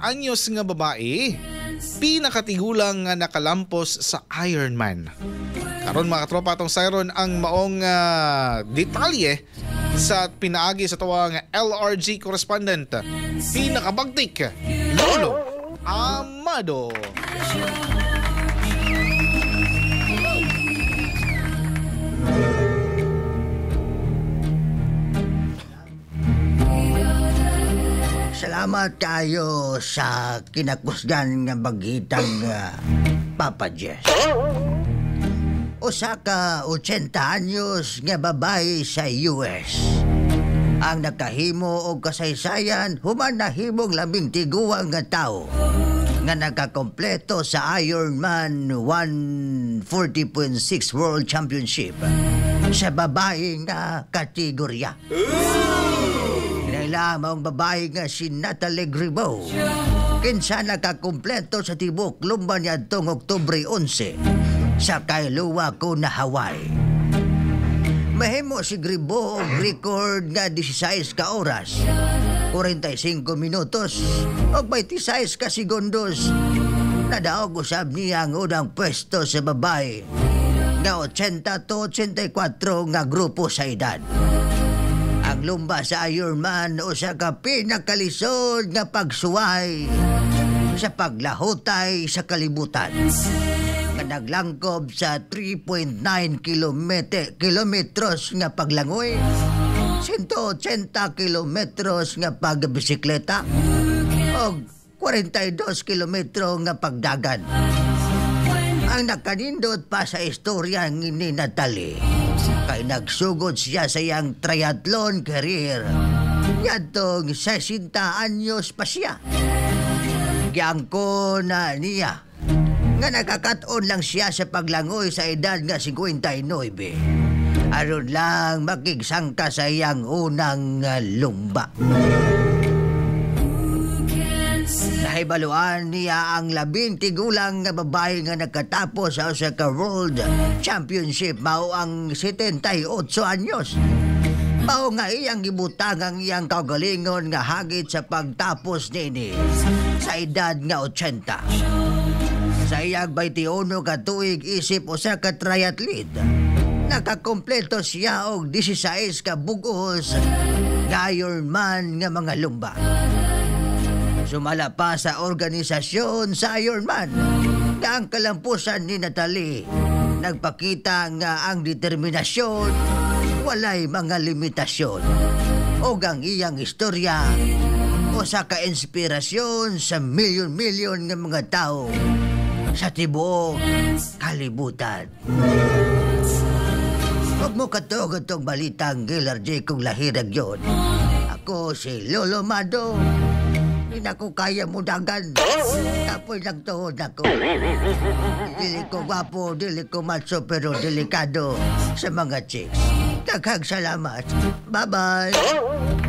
anyos nga babae, pinakatigulang nga nakalampos sa Ironman. Karon mga katropa, atong sayron ang maong detalye sa pinaagi sa tuwang LRG correspondent, pinakabagtik, Lolo Amado. Salamat kayo sa kinakusgan nga bagitang Papa Jess. Usa ka 80 anyos nga babae sa US ang nakahimo og kasaysayan human nahimong labing tiguang nga tawo nga nakakompleto sa Ironman 140.6 World Championship sa babae nga kategorya. Lamang babae nga si Natalie Gribeau. Kinsa nakakumpleto sa tibok lumban niadtong Oktubre 11 sa Kailua ko na Hawaii. Mahimo si Gribeau og record nga 16 ka oras, 45 minutos og 26 ka segundos. Nadaog usab niya ang unang pwesto sa babae nga 80 to 84 nga grupo sa edad. Ang lumba sa Ironman usa ka pinakalisod nga pagsuway sa paglahutay sa kalibutan. Nga naglangkob sa 3.9 kilometros nga paglangoy, 180 kilometros nga pagbisikleta, o 42 kilometro nga pagdagan. Ang nakanindot pa sa istorya ni Natalie kay nagsugod siya sa iyang triathlon career. Yadtong 60 anyos pa siya. Giyangko na niya nga nakakaton lang siya sa paglangoy sa edad nga 59. Aron lang makigsangka sa iyang unang lumba. Nahibaluan niya ang labing tigulang nga babae nga nagkatapos sa usa ka World Championship mao ang 78 anyos. Mao nga iyang gibutang ang iyang kaugalingon nga hagit sa pagtapos nini sa edad nga 80. Sa iyang 21 ka tuig isip usa ka triathlete, nakakompleto siya og 16 ka bug-os nga Ironman nga mga lumba. Sumala pa sa organisasyon sa Ironman na ang kalampusan ni Natalie nagpakita nga ang determinasyon walay mga limitasyon o ang iyang istorya o sa ka-inspirasyon sa milyon-milyon ng mga tao sa tibuok kalibutan. Huwag mo katog itong balitang LRG kung lahirag yun. Ako si Lolo Amado. Hindi na ko kaya mo dagan. Tapoy lang tuhod ako. Dili ko gwapo, dili ko macho, pero delikado sa mga chicks. Daghang salamat. Bye-bye.